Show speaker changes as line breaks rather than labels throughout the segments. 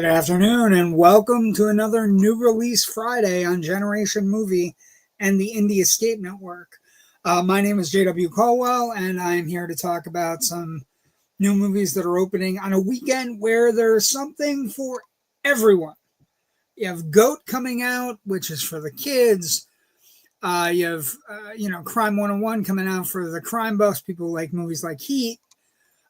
Good afternoon, and welcome to another new release Friday on Generation Movie and the Indie Escape Network. My name is JW Colwell, and I'm here to talk about some new movies that are opening on a weekend where there's something for everyone. You have GOAT coming out, which is for the kids. You have, Crime 101 coming out for the crime buffs, people who like movies like Heat.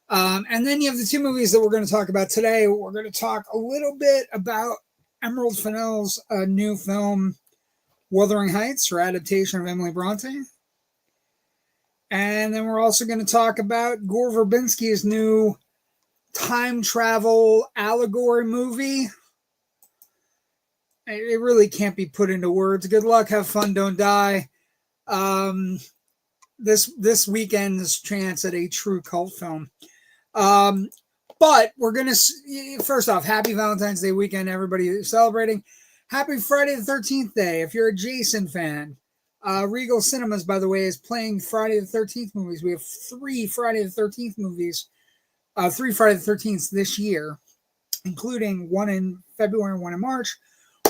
And then you have the two movies that we're going to talk about today. We're going to talk a little bit about Emerald Fennell's new film, Wuthering Heights, or adaptation of Emily Bronte. And then we're also going to talk about Gore Verbinski's new time travel allegory movie. It really can't be put into words. Good luck, have fun, don't die. This weekend's chance at a true cult film. But we're going to, first off, happy Valentine's Day weekend, everybody who's celebrating. Happy Friday the 13th Day. If you're a Jason fan, Regal Cinemas, by the way, is playing Friday the 13th movies. We have three Friday the 13th movies, three Friday the 13th this year, including one in February and one in March.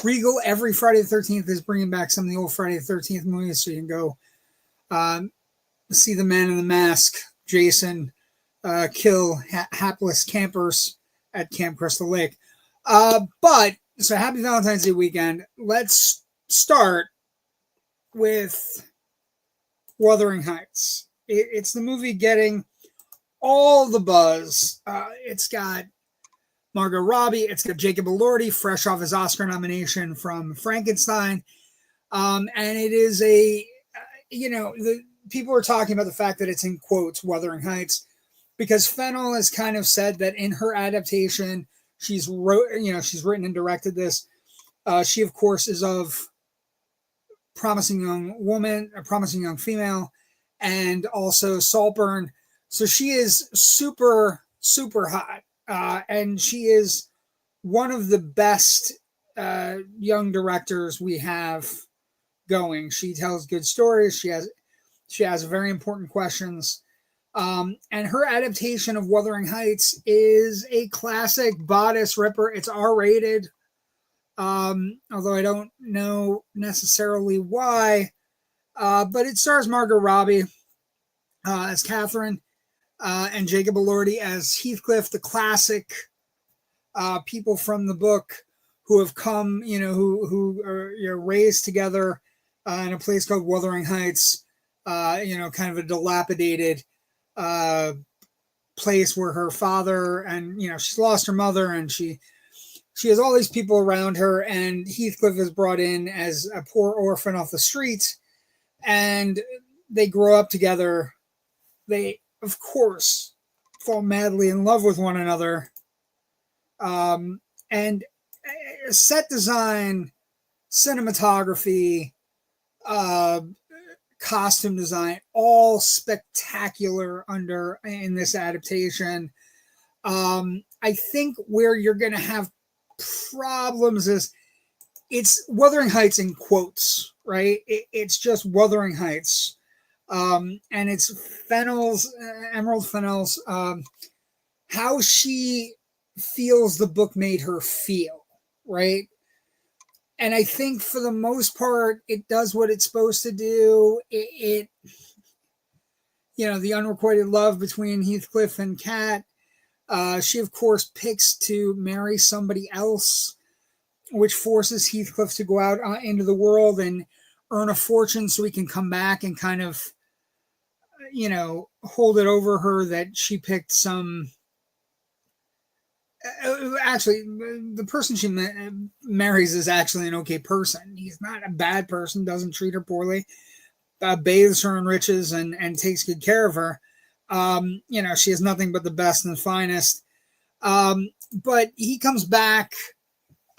Regal, every Friday the 13th, is bringing back some of the old Friday the 13th movies, so you can go see the Man in the Mask, Jason, kill hapless campers at Camp Crystal Lake. So happy Valentine's Day weekend. Let's start with Wuthering Heights. It's the movie getting all the buzz. It's got Margot Robbie. It's got Jacob Elordi, fresh off his Oscar nomination from Frankenstein. And it is people are talking about the fact that it's in quotes, Wuthering Heights, because Fennell has kind of said that in her adaptation, she's written and directed this. She, of course, is of promising young woman, a promising young female, and also Saltburn. So she is super, super hot. And she is one of the best young directors we have going. She tells good stories. She has very important questions. And her adaptation of Wuthering Heights is a classic bodice ripper. It's R-rated, although I don't know necessarily why. But it stars Margot Robbie as Catherine and Jacob Elordi as Heathcliff, the classic people from the book who have come, who are raised together in a place called Wuthering Heights, kind of a dilapidated place where her father and she's lost her mother, and she has all these people around her, and Heathcliff is brought in as a poor orphan off the street, and they grow up together. They, of course, fall madly in love with one another, and set design, cinematography, costume design, all spectacular in this adaptation. I think where you're going to have problems is it's Wuthering Heights in quotes, right? It's just Wuthering Heights. And it's Emerald Fennell's, how she feels the book made her feel, right? And I think for the most part, it does what it's supposed to do. The unrequited love between Heathcliff and Kat. She, of course, picks to marry somebody else, which forces Heathcliff to go out into the world and earn a fortune so he can come back and kind of, hold it over her that she picked some... Actually, the person she marries is actually an okay person. He's not a bad person, doesn't treat her poorly, bathes her in riches and takes good care of her. She has nothing but the best and the finest. But he comes back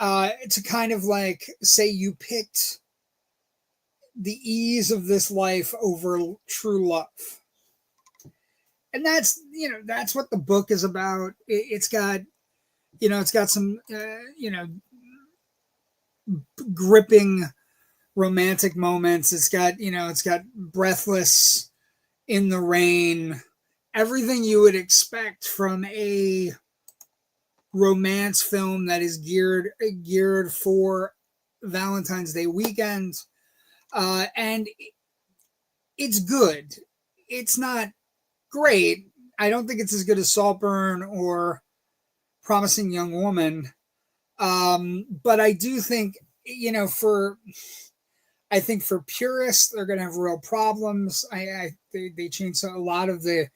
to kind of like say you picked the ease of this life over true love. And that's what the book is about. It's got some, gripping romantic moments. It's got Breathless, In the Rain, everything you would expect from a romance film that is geared for Valentine's Day weekend. And it's good. It's not great. I don't think it's as good as Saltburn or Promising Young Woman. But I do think, I think for purists, they're going to have real problems. They changed a lot of the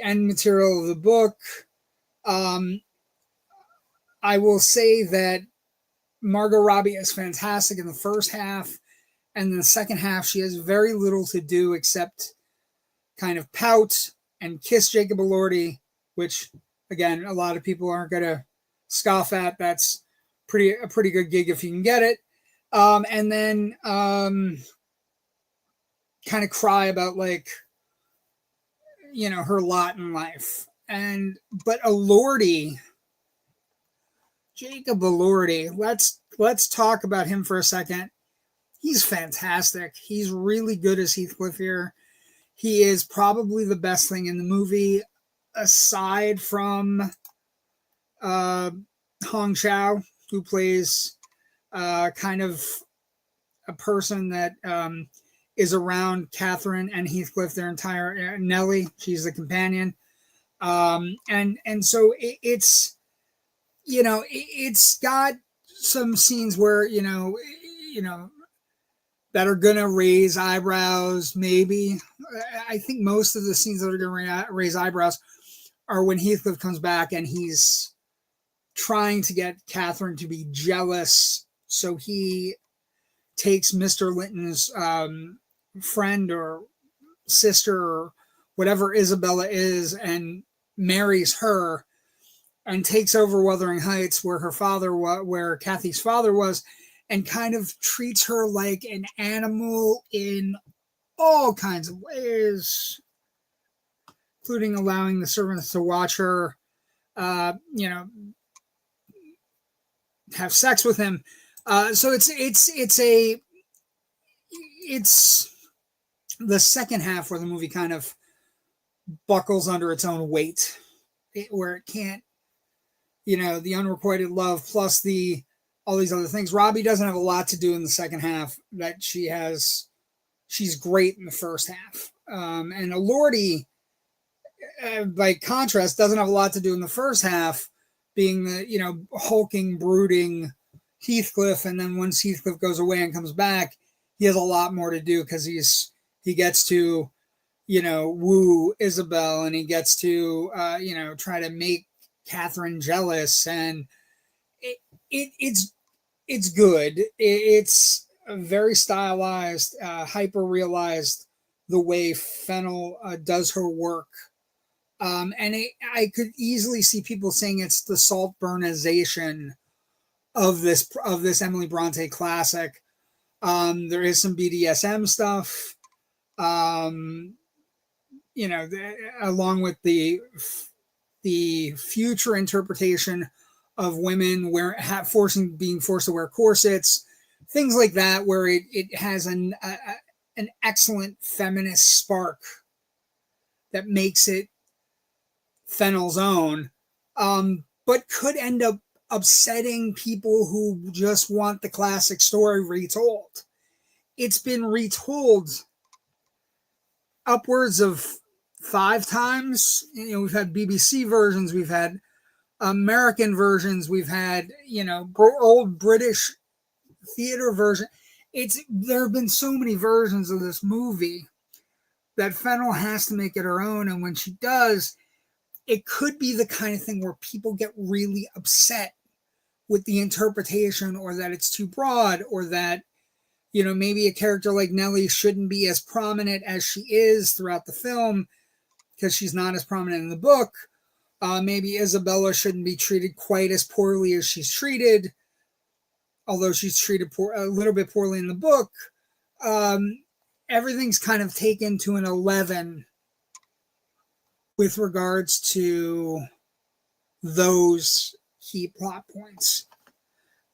end material of the book. I will say that Margot Robbie is fantastic in the first half, and in the second half, she has very little to do except kind of pout and kiss Jacob Elordi, which, again, a lot of people aren't going to scoff at. That's a pretty good gig if you can get it. And then kind of cry about, like, her lot in life. But Elordi, Jacob Elordi, let's talk about him for a second. He's fantastic. He's really good as Heathcliff here. He is probably the best thing in the movie, aside from Hong Chow, who plays kind of a person that is around Catherine and Heathcliff their entire Nellie. She's the companion. And so it's got some scenes where, that are going to raise eyebrows, maybe. I think most of the scenes that are going to raise eyebrows are when Heathcliff comes back and he's trying to get Catherine to be jealous. So he takes Mr. Linton's friend or sister or whatever Isabella is and marries her and takes over Wuthering Heights, where Kathy's father was, and kind of treats her like an animal in all kinds of ways, including allowing the servants to watch her, have sex with him. So it's the second half where the movie kind of buckles under its own weight, where it can't, the unrequited love plus all these other things. Robbie doesn't have a lot to do in the second half that she's great in the first half. And Elordi, by contrast, doesn't have a lot to do in the first half, being the, hulking, brooding Heathcliff. And then once Heathcliff goes away and comes back, he has a lot more to do because he gets to, woo Isabel, and he gets to, try to make Catherine jealous. And it's good. It's very stylized, hyper realized the way Fennell does her work. And I could easily see people saying it's the Saltburnization of this Emily Bronte classic. There is some BDSM stuff, along with the future interpretation of women being forced to wear corsets, things like that, where it has an excellent feminist spark that makes it Fennell's own, but could end up upsetting people who just want the classic story retold. It's been retold upwards of 5 times. We've had BBC versions, we've had American versions, we've had old British theater version. There have been so many versions of this movie that Fennell has to make it her own, and when she does, it could be the kind of thing where people get really upset with the interpretation, or that it's too broad, or that maybe a character like Nellie shouldn't be as prominent as she is throughout the film because she's not as prominent in the book. Maybe Isabella shouldn't be treated quite as poorly as she's treated, although she's treated a little bit poorly in the book. Everything's kind of taken to an 11 with regards to those key plot points.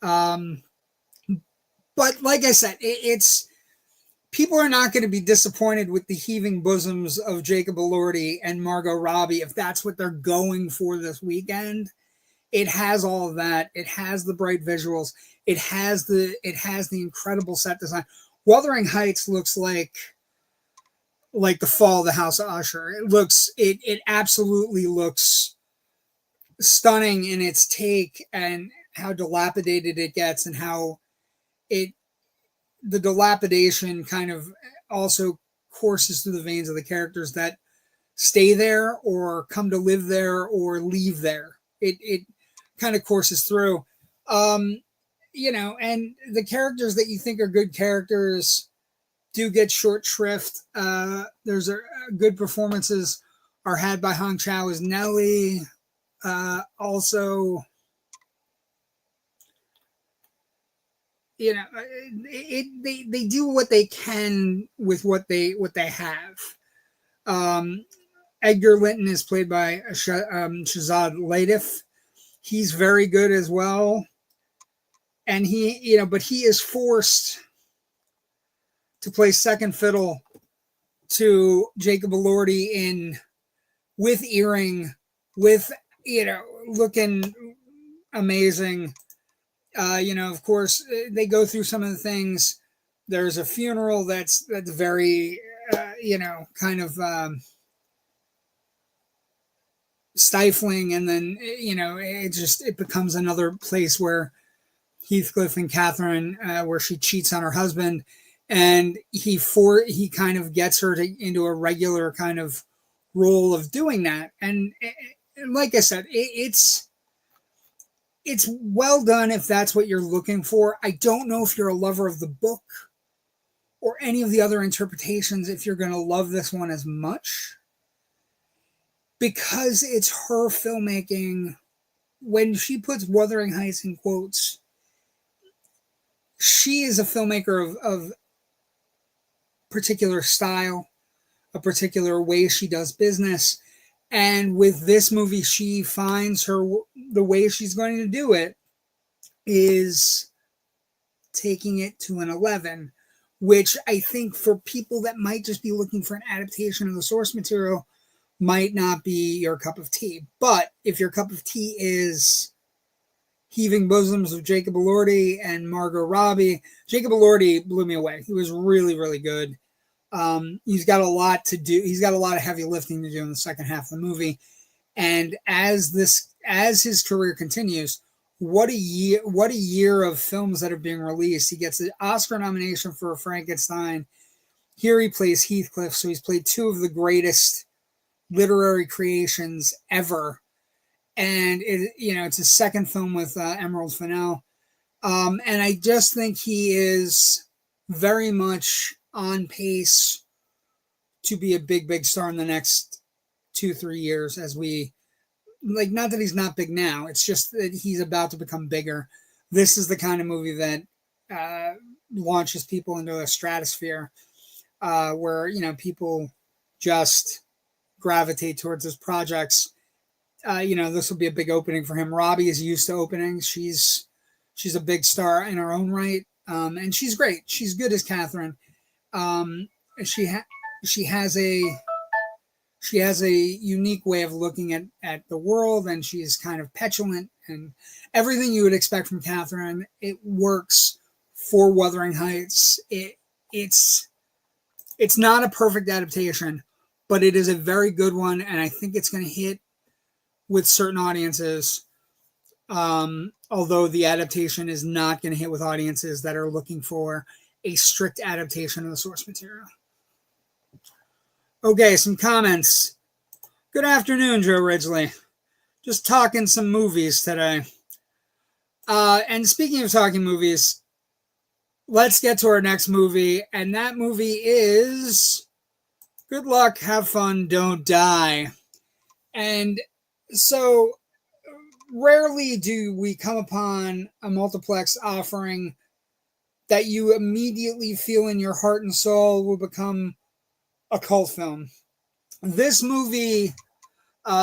But like I said, it's people are not going to be disappointed with the heaving bosoms of Jacob Elordi and Margot Robbie if that's what they're going for this weekend. It has all of that. It has the bright visuals. It has the incredible set design. Wuthering Heights looks like the fall of the House of Usher. It absolutely looks stunning in its take and how dilapidated it gets, and how the dilapidation kind of also courses through the veins of the characters that stay there or come to live there or leave there. It kind of courses through. And the characters that you think are good characters do get short shrift. There's good performances are had by Hong Chow as Nellie. Also, they do what they can with what they have. Edgar Linton is played by Shahzad Latif. He's very good as well, and but he is forced to play second fiddle to Jacob Elordi with earring, with looking amazing. Of course, they go through some of the things. There's a funeral that's very, kind of stifling, and then it becomes another place where Heathcliff and Catherine, where she cheats on her husband, and he kind of gets her into a regular kind of role of doing that. And like I said, it's well done if that's what you're looking for. I don't know if you're a lover of the book or any of the other interpretations, if you're going to love this one as much, because it's her filmmaking. When she puts Wuthering Heights in quotes, she is a filmmaker of particular style, a particular way she does business. And with this movie, she finds the way she's going to do it is taking it to an 11, which I think for people that might just be looking for an adaptation of the source material might not be your cup of tea. But if your cup of tea is Heaving Bosoms of Jacob Elordi and Margot Robbie, Jacob Elordi blew me away. He was really, really good. He's got a lot to do. He's got a lot of heavy lifting to do in the second half of the movie. And as his career continues, what a year of films that are being released. He gets the Oscar nomination for Frankenstein. Here he plays Heathcliff, so he's played two of the greatest literary creations ever. And it's his second film with Emerald Fennell. And I just think he is very much on pace to be a big, big star in the next 2-3 years, as we not that he's not big now. It's just that he's about to become bigger. This is the kind of movie that launches people into a stratosphere where, people just gravitate towards his projects. This will be a big opening for him. Robbie is used to openings. She's a big star in her own right. And she's great. She's good as Catherine. She has a unique way of looking at the world, and she's kind of petulant, and everything you would expect from Catherine. It works for Wuthering Heights. It's not a perfect adaptation, but it is a very good one, and I think it's going to hit with certain audiences. Although the adaptation is not going to hit with audiences that are looking for a strict adaptation of the source material. Okay, some comments. Good afternoon, Joe Ridgely. Just talking some movies today. And speaking of talking movies, let's get to our next movie. And that movie is Good Luck, Have Fun, Don't Die. And so rarely do we come upon a multiplex offering that you immediately feel in your heart and soul will become a cult film. This movie,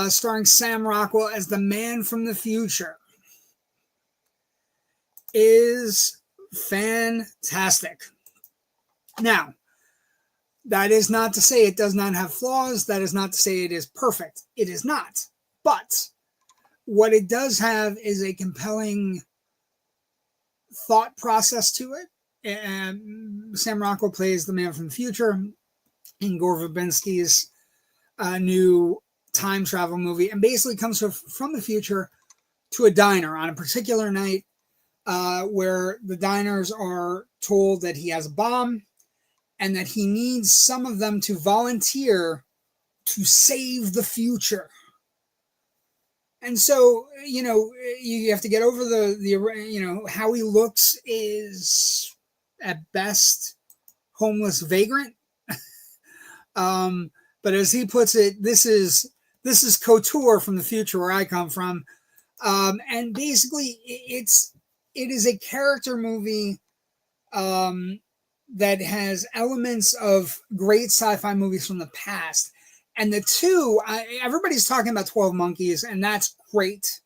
starring Sam Rockwell as the man from the future, is fantastic. Now, that is not to say it does not have flaws. That is not to say it is perfect. It is not. But what it does have is a compelling thought process to it. And Sam Rockwell plays the man from the future in Gore Verbinski's new time travel movie, and basically comes from the future to a diner on a particular night where the diners are told that he has a bomb and that he needs some of them to volunteer to save the future. And so, you have to get over the how he looks is at best homeless vagrant. But as he puts it, this is couture from the future where I come from. And basically it is a character movie that has elements of great sci-fi movies from the past. And the two, everybody's talking about 12 Monkeys, and that's great.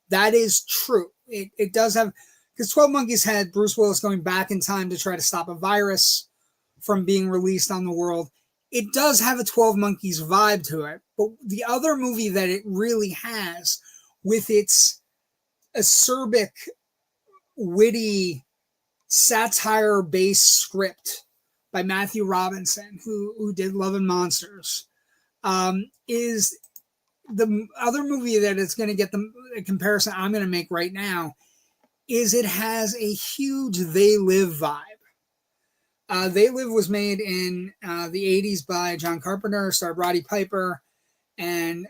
That is true. It does have, because 12 Monkeys had Bruce Willis going back in time to try to stop a virus from being released on the world. It does have a 12 Monkeys vibe to it. But the other movie that it really has, with its acerbic, witty, satire-based script by Matthew Robinson, who did Love and Monsters, is the other movie that it's going to get the comparison I'm going to make right now, is it has a huge They Live vibe. They Live was made in the 80s by John Carpenter, starred Roddy Piper, and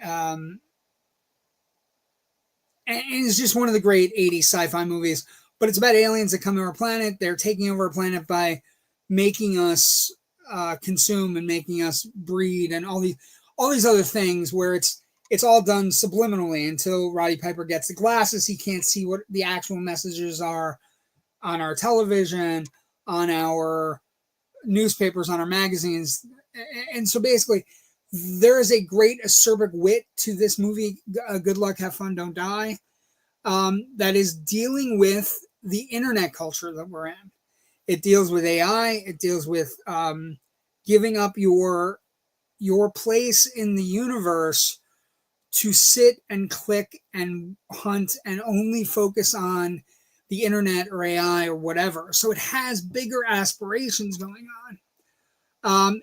it's just one of the great 80s sci-fi movies. But it's about aliens that come to our planet. They're taking over our planet by making us consume and making us breed and all these other things, where it's all done subliminally until Roddy Piper gets the glasses. He can't see what the actual messages are on our television, on our newspapers, on our magazines. And so basically, there is a great acerbic wit to this movie, Good Luck, Have Fun, Don't Die, that is dealing with the internet culture that we're in. It deals with AI. It deals with giving up your place in the universe to sit and click and hunt and only focus on the internet or AI or whatever. So it has bigger aspirations going on.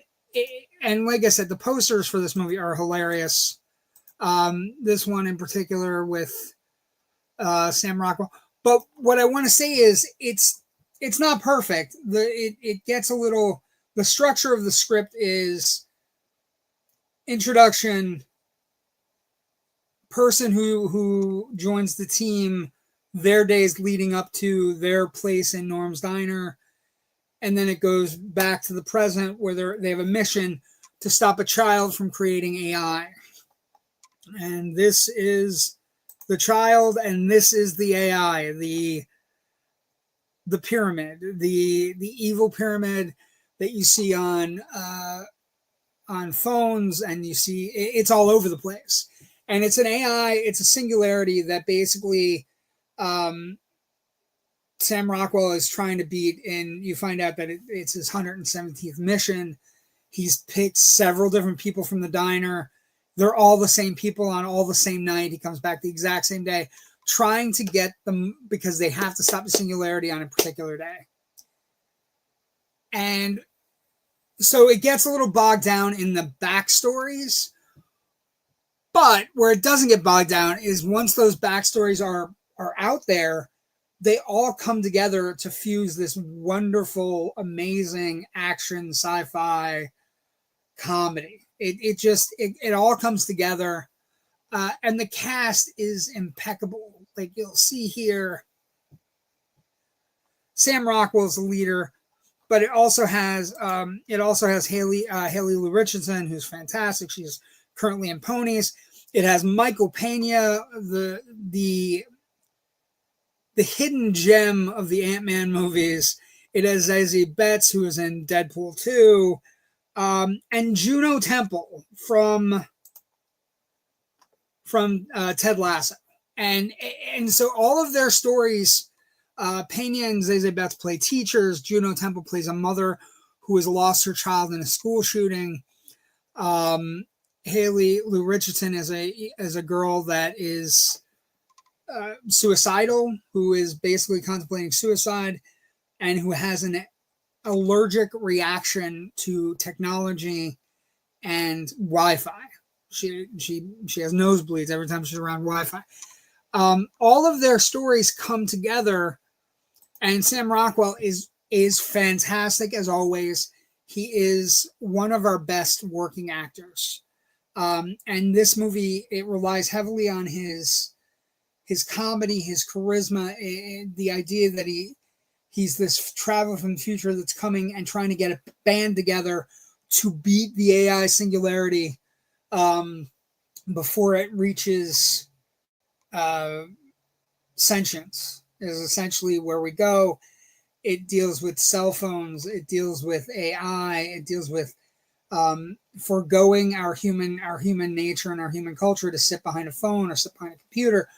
And like I said, the posters for this movie are hilarious. This one in particular with Sam Rockwell. But what I want to say is it's not perfect. It gets a little, the structure of the script is introduction, person who joins the team, their days leading up to their place in Norm's Diner, and then it goes back to the present where they have a mission to stop a child from creating AI. And this is the child, and this is the AI, the pyramid, the evil pyramid that you see on phones, and you see it's all over the place. And it's an AI, it's a singularity that basically Sam Rockwell is trying to beat, and you find out that it's his 117th mission. He's picked several different people from the diner. They're all the same people on all the same night. He comes back the exact same day, trying to get them because they have to stop the singularity on a particular day. And so it gets a little bogged down in the backstories. But where it doesn't get bogged down is once those backstories are out there, they all come together to fuse this wonderful, amazing action sci-fi comedy. It all comes together, and the cast is impeccable. Like you'll see here, Sam Rockwell's the leader, but it also has Haley Lou Richardson, who's fantastic. She's currently in Ponies. It has Michael Pena, the hidden gem of the Ant-Man movies. It has Zazie Betts, who is in Deadpool 2, and Juno Temple from Ted Lasso. And so all of their stories, Pena and Zazie Betts play teachers. Juno Temple plays a mother who has lost her child in a school shooting. Haley Lou Richardson is a girl that is suicidal, who is basically contemplating suicide, and who has an allergic reaction to technology and Wi-Fi. She has nosebleeds every time she's around Wi-Fi. All of their stories come together, and Sam Rockwell is fantastic as always. He is one of our best working actors. And this movie, it relies heavily on his comedy, his charisma, the idea that he's this traveler from the future that's coming and trying to get a band together to beat the AI singularity before it reaches sentience, is essentially where we go. It deals with cell phones. It deals with AI. It deals with foregoing our human nature and our human culture to sit behind a phone or sit behind a computer,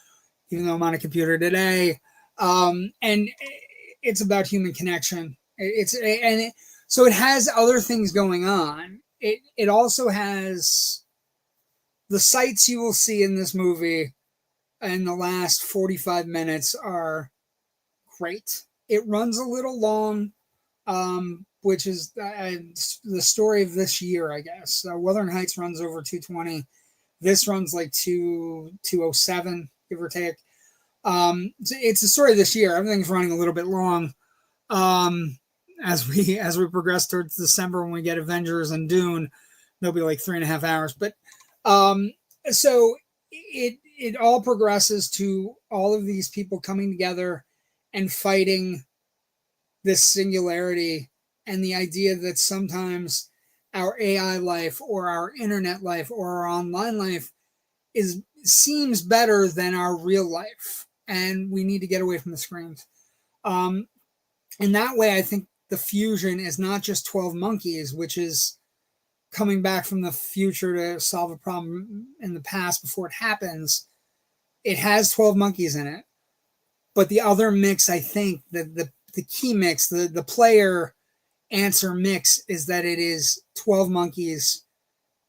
even though I'm on a computer today. And it's about human connection. So it has other things going on. It also has the sights you will see in this movie in the last 45 minutes are great. It runs a little long, which is the story of this year, I guess. Wuthering Heights runs over 220. This runs like 207, give or take. It's the story of this year. Everything's running a little bit long. As we progress towards December, when we get Avengers and Dune, they'll be like 3.5 hours. But so it all progresses to all of these people coming together and fighting this singularity, and the idea that sometimes our AI life or our internet life or our online life seems better than our real life, and we need to get away from the screens. In that way, I think the fusion is not just 12 Monkeys, which is coming back from the future to solve a problem in the past before it happens. It has 12 Monkeys in it. But the other mix, I think, the key mix, the player answer mix, is that it is 12 Monkeys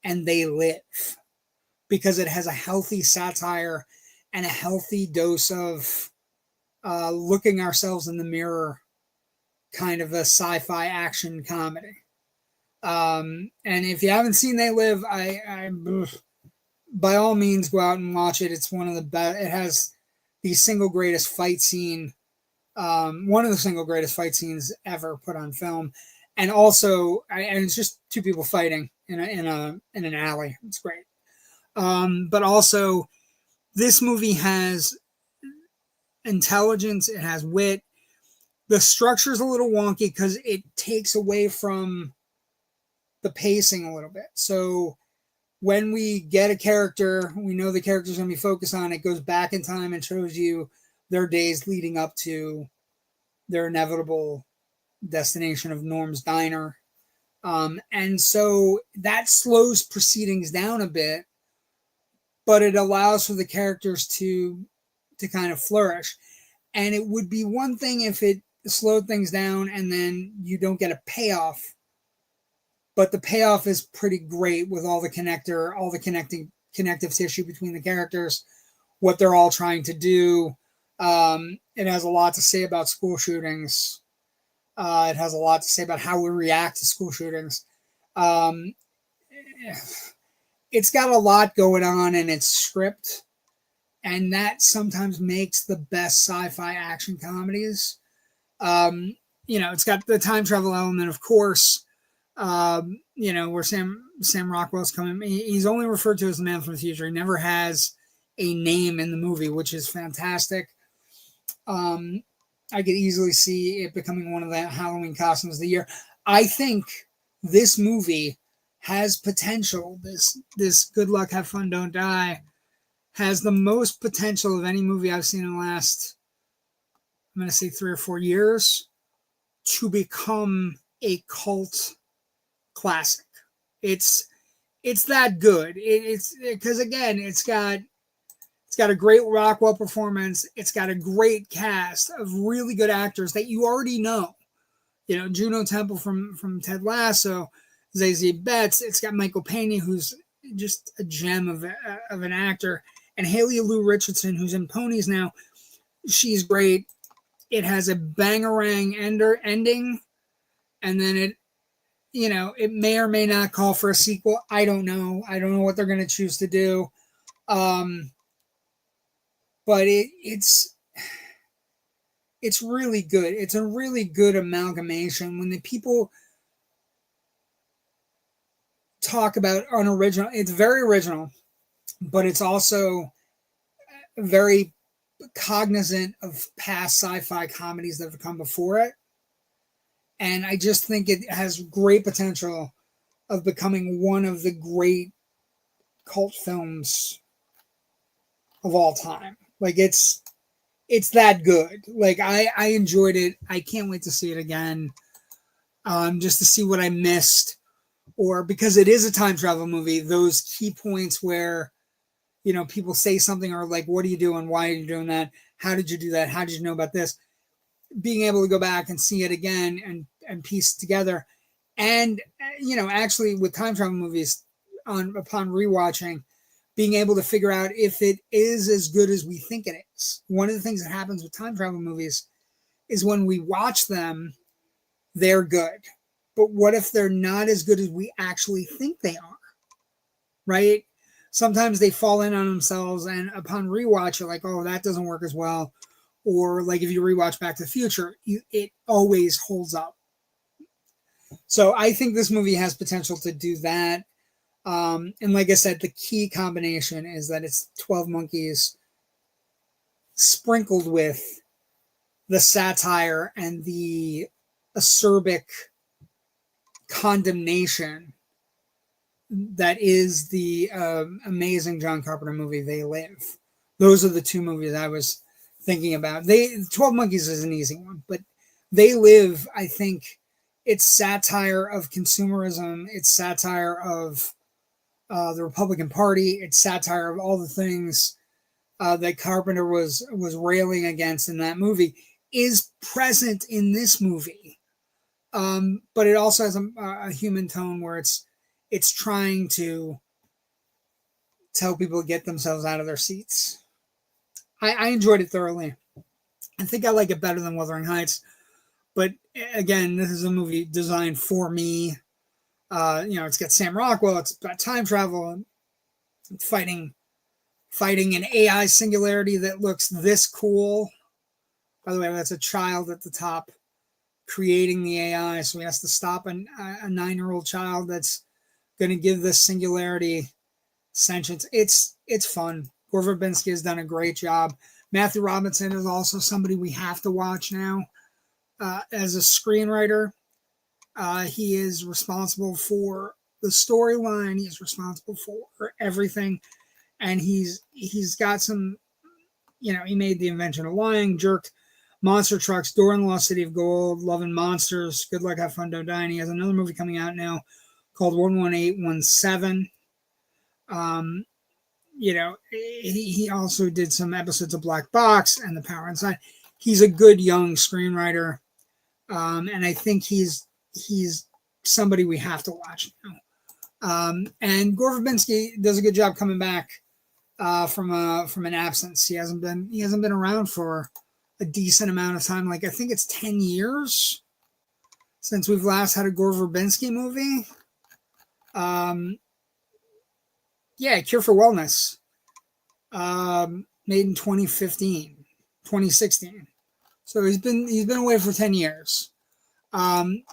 and they live, because it has a healthy satire and a healthy dose of looking ourselves in the mirror, kind of a sci-fi action comedy. And if you haven't seen They Live, I by all means go out and watch it. It's one of the best. It has the single greatest fight scene, one of the single greatest fight scenes ever put on film, and also, and it's just two people fighting in an alley. It's great. But also, this movie has intelligence. It has wit. The structure's a little wonky because it takes away from the pacing a little bit. So when we get a character, we know the character's going to be focused on, it goes back in time and shows you their days leading up to their inevitable destination of Norm's Diner. And so that slows proceedings down a bit, but it allows for the characters to kind of flourish. And it would be one thing if it slowed things down and then you don't get a payoff, but the payoff is pretty great with all the connective tissue between the characters, what they're all trying to do. It has a lot to say about school shootings. It has a lot to say about how we react to school shootings. It's got a lot going on in its script, and that sometimes makes the best sci-fi action comedies. It's got the time travel element, of course. Where Sam Rockwell's coming. He's only referred to as the man from the future. He never has a name in the movie, which is fantastic. I could easily see it becoming one of the Halloween costumes of the year. I think this movie has potential. This Good Luck, Have Fun, Don't Die has the most potential of any movie I've seen in the last, I'm going to say 3 or 4 years, to become a cult classic. It's that good. It's because, again, it's got a great Rockwell performance. It's got a great cast of really good actors that you already know. Juno Temple from Ted Lasso, Zazie Betts. It's got Michael Pena, who's just a gem of an actor, And Haley Lou Richardson, who's in Ponies now, she's great. It has a bangarang ending, and then it may or may not call for a sequel. I don't know. I don't know what they're going to choose to do. But it's really good. It's a really good amalgamation. When the people talk about unoriginal, it's very original, but it's also very cognizant of past sci-fi comedies that have come before it. And I just think it has great potential of becoming one of the great cult films of all time. Like, it's that good. Like, I enjoyed it. I can't wait to see it again. Just to see what I missed. Or because it is a time travel movie, those key points where, people say something or like, what are you doing? Why are you doing that? How did you do that? How did you know about this? Being able to go back and see it again and piece it together. And, actually with time travel movies, upon rewatching, being able to figure out if it is as good as we think it is. One of the things that happens with time travel movies is when we watch them, they're good. But what if they're not as good as we actually think they are? Right? Sometimes they fall in on themselves, and upon rewatch, you're like, oh, that doesn't work as well. Or like if you rewatch Back to the Future, it always holds up. So I think this movie has potential to do that. And like I said, the key combination is that it's 12 Monkeys sprinkled with the satire and the acerbic condemnation that is the amazing John Carpenter movie, They Live. Those are the two movies I was thinking about. 12 Monkeys is an easy one, but They Live, I think it's satire of consumerism. It's satire of the Republican Party. It's satire of all the things that Carpenter was railing against in that movie is present in this movie. But it also has a human tone where it's trying to tell people to get themselves out of their seats. I enjoyed it thoroughly. I think I like it better than Wuthering Heights. But again, this is a movie designed for me. It's got Sam Rockwell. It's about time travel and fighting an AI singularity that looks this cool. By the way, that's a child at the top creating the AI, so he has to stop a 9-year-old child that's going to give this singularity sentience. It's fun. Gore Verbinski has done a great job. Matthew Robinson is also somebody we have to watch now as a screenwriter. He is responsible for the storyline. He's responsible for everything, and he's got some. He made The Invention of Lying, Jerked, Monster Trucks, Door in the Lost City of Gold, Love and Monsters, Good Luck, Have Fun, Don't Die. And he has another movie coming out now called 11817. He also did some episodes of Black Box and The Power Inside. He's a good young screenwriter, and I think he's somebody we have to watch now. And Gore Verbinski does a good job coming back from an absence. He hasn't been around for a decent amount of time. Like I think it's 10 years since we've last had a Gore Verbinski movie. Cure for Wellness, made in 2016. So he's been away for 10 years.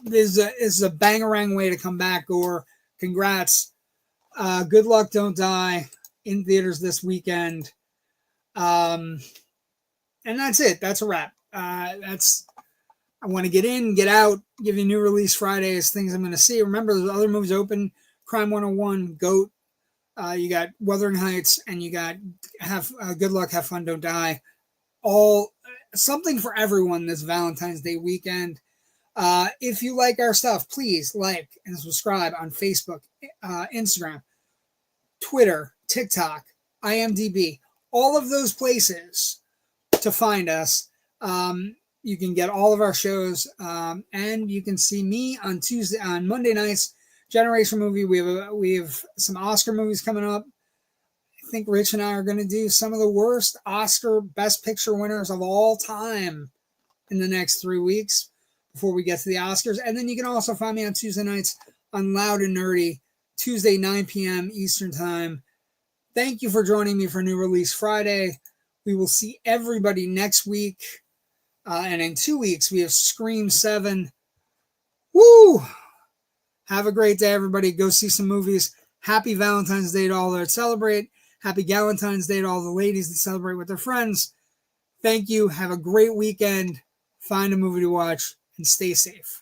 This is a bangarang way to come back, Gore. Congrats. Good Luck, Don't Die in theaters this weekend. And that's it. That's a wrap. I want to get in, get out, give you new release Fridays, things I'm going to see. Remember, there's other movies open. Crime 101, GOAT. You got Wuthering Heights, and you got Good Luck, Have Fun, Don't Die. All something for everyone this Valentine's Day weekend. If you like our stuff, please like and subscribe on Facebook, Instagram, Twitter, TikTok, IMDb, all of those places to find us. You can get all of our shows, and you can see me on Monday nights. Generation Movie. We have some Oscar movies coming up. I think Rich and I are going to do some of the worst Oscar Best Picture winners of all time in the next 3 weeks before we get to the Oscars. And then you can also find me on Tuesday nights on Loud and Nerdy, Tuesday, 9 p.m. Eastern Time. Thank you for joining me for New Release Friday. We will see everybody next week. And in 2 weeks, we have Scream 7. Woo! Have a great day, everybody. Go see some movies. Happy Valentine's Day to all that celebrate. Happy Galentine's Day to all the ladies that celebrate with their friends. Thank you. Have a great weekend. Find a movie to watch and stay safe.